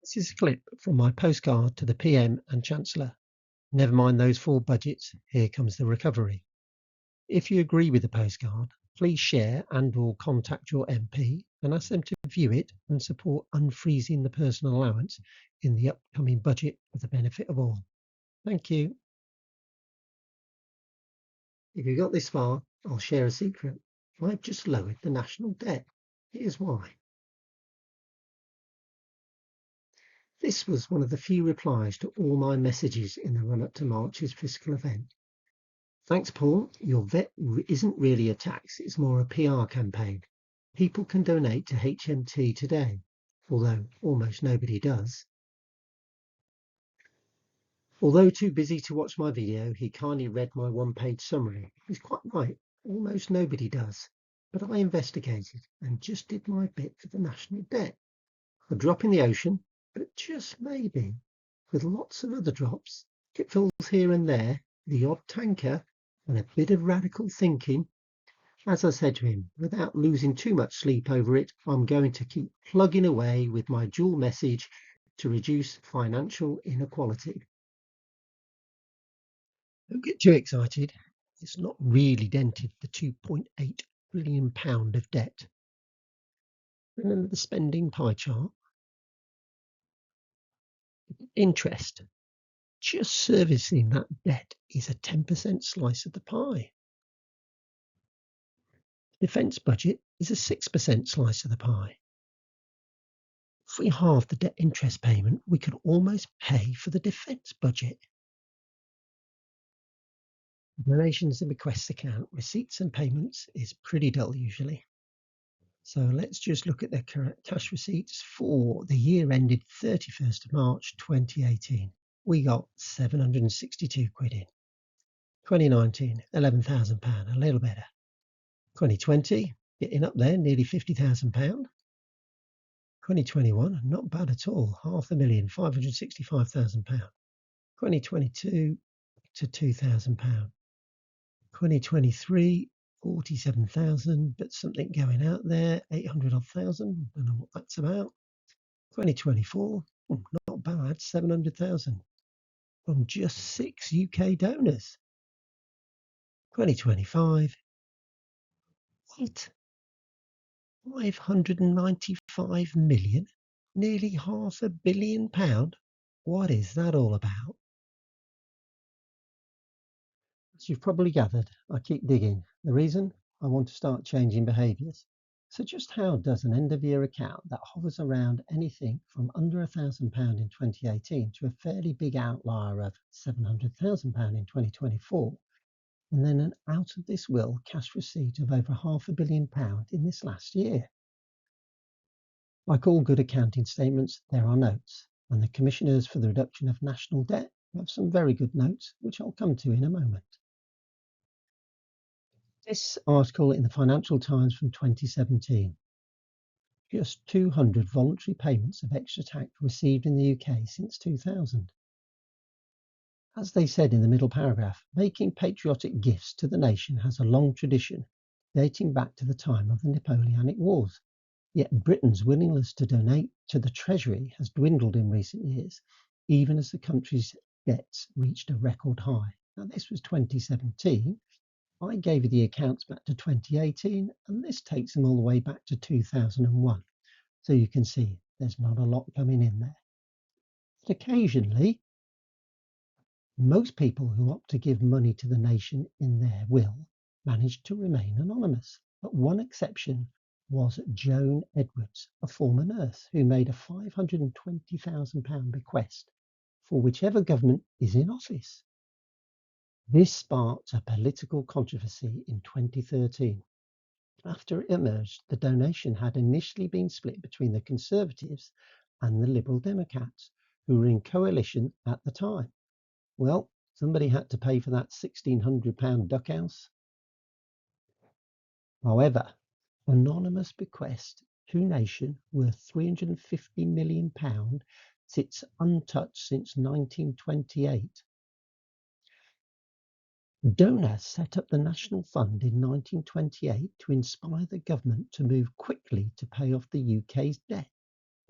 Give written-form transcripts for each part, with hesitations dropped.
This is a clip from my postcard to the PM and Chancellor. Never mind those 4 budgets, here comes the recovery. If you agree with the postcard, please share and/or contact your MP and ask them to view it and support unfreezing the personal allowance in the upcoming budget for the benefit of all. Thank you. If you got this far, I'll share a secret. I've just lowered the national debt. Here's why. This was one of the few replies to all my messages in the run-up to March's fiscal event. Thanks, Paul. Your vet isn't really a tax, it's more a PR campaign. People can donate to HMT today, although almost nobody does. Although too busy to watch my video, he kindly read my 1-page summary. He's quite right, almost nobody does. But I investigated and just did my bit for the national debt. A drop in the ocean, but just maybe, with lots of other drops, tipfulls here and there, the odd tanker, and a bit of radical thinking. As I said to him, without losing too much sleep over it, I'm going to keep plugging away with my dual message to reduce financial inequality. Don't get too excited. It's not really dented the £2.8 billion of debt. Remember the spending pie chart? Interest. Just servicing that debt is a 10% slice of the pie. Defence budget is a 6% slice of the pie. If we halve the debt interest payment, we could almost pay for the defence budget. Donations and bequests account, receipts and payments is pretty dull usually. So let's just look at the current cash receipts for the year ended 31st of March 2018. We got £762 in. 2019, £11,000, a little better. 2020, getting up there, nearly £50,000. 2021, not bad at all, £500,000, £565,000. 2022 to £2,000. 2023, 47,000, but something going out there, 800 odd thousand, don't know what that's about. 2024, not bad, 700,000 from just 6 UK donors. 2025, what? 595 million, nearly £500 million. What is that all about? As you've probably gathered, I keep digging. The reason? I want to start changing behaviours. So just how does an end of year account that hovers around anything from under £1,000 in 2018 to a fairly big outlier of £700,000 in 2024, and then an out of this will cash receipt of over £500 million in this last year? Like all good accounting statements, there are notes, and the Commissioners for the Reduction of National Debt have some very good notes, which I'll come to in a moment. This article in the Financial Times from 2017. Just 200 voluntary payments of extra tax received in the UK since 2000. As they said in the middle paragraph, making patriotic gifts to the nation has a long tradition, dating back to the time of the Napoleonic Wars. Yet Britain's willingness to donate to the Treasury has dwindled in recent years, even as the country's debts reached a record high. Now, this was 2017. I gave you the accounts back to 2018, and this takes them all the way back to 2001. So you can see there's not a lot coming in there. But occasionally, most people who opt to give money to the nation in their will manage to remain anonymous. But one exception was Joan Edwards, a former nurse who made a £520,000 bequest for whichever government is in office. This sparked a political controversy in 2013. After it emerged, the donation had initially been split between the Conservatives and the Liberal Democrats, who were in coalition at the time. Well, somebody had to pay for that £1,600 duck house. However, anonymous bequest to nation worth £350 million sits untouched since 1928. Donor set up the National Fund in 1928 to inspire the government to move quickly to pay off the UK's debt.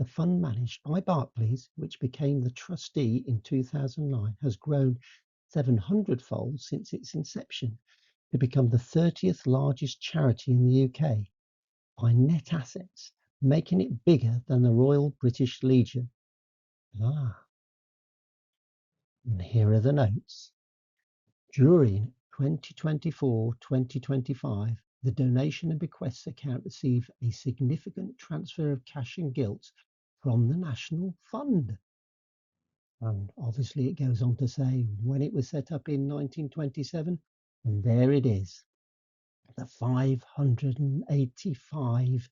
The fund managed by Barclays, which became the trustee in 2009, has grown 700-fold since its inception to become the 30th largest charity in the UK by net assets, making it bigger than the Royal British Legion. And here are the notes. During 2024-2025, the donation and bequests account received a significant transfer of cash and gilts from the National Fund. And obviously it goes on to say when it was set up in 1927, and there it is, the £585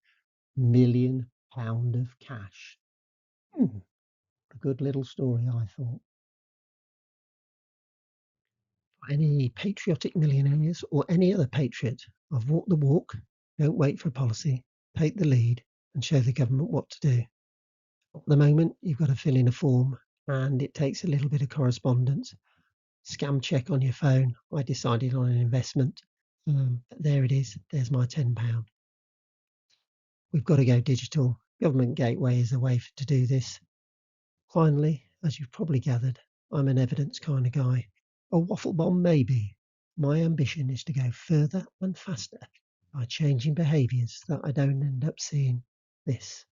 million of cash. A good little story, I thought. Any patriotic millionaires or any other patriot, I've walked the walk, don't wait for policy, take the lead and show the government what to do. At the moment, you've got to fill in a form and it takes a little bit of correspondence. Scam check on your phone. I decided on an investment. There it is. There's my £10. We've got to go digital. Government Gateway is the way to do this. Finally, as you've probably gathered, I'm an evidence kind of guy. A waffle bomb maybe. My ambition is to go further and faster by changing behaviours that I don't end up seeing this.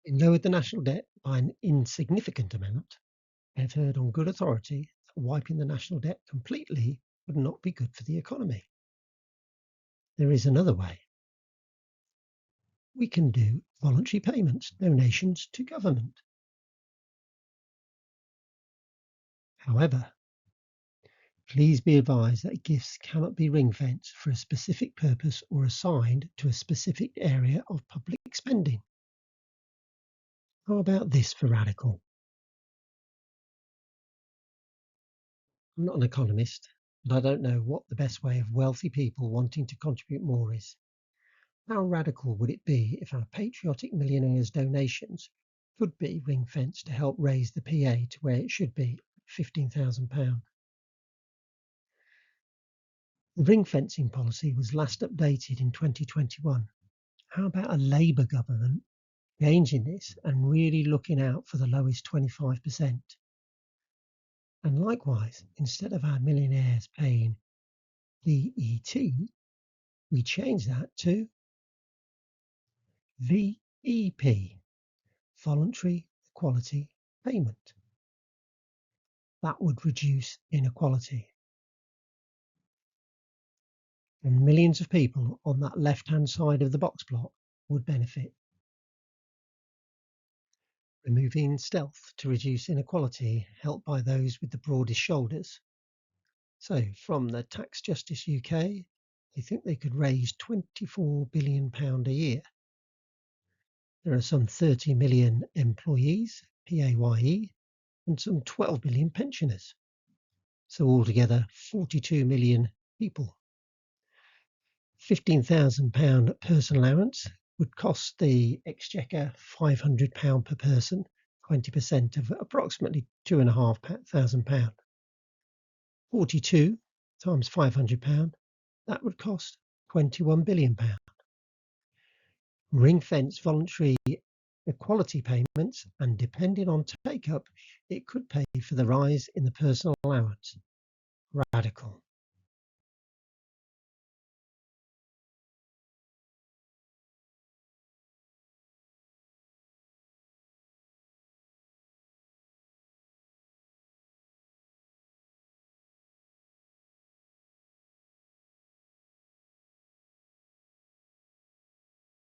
It lowered the national debt by an insignificant amount. I've heard on good authority that wiping the national debt completely would not be good for the economy. There is another way. We can do voluntary payments, donations to government. However, please be advised that gifts cannot be ring-fenced for a specific purpose or assigned to a specific area of public spending. How about this for radical? I'm not an economist, but I don't know what the best way of wealthy people wanting to contribute more is. How radical would it be if our patriotic millionaires' donations could be ring-fenced to help raise the PA to where it should be, £15,000? The ring-fencing policy was last updated in 2021. How about a Labour government changing this and really looking out for the lowest 25%? And likewise, instead of our millionaires paying VAT, we change that to VEP, Voluntary Equality Payment. That would reduce inequality. And millions of people on that left-hand side of the box plot would benefit. Removing stealth to reduce inequality, helped by those with the broadest shoulders. So, from the Tax Justice UK, they think they could raise £24 billion a year. There are some 30 million employees, PAYE, and some 12 million pensioners. So altogether, 42 million people. £15,000 person allowance would cost the Exchequer £500 per person, 20% of approximately £2,500. 42 times £500, that would cost £21 billion. Ring-fence voluntary equality payments, and depending on take-up, it could pay for the rise in the personal allowance. Radical.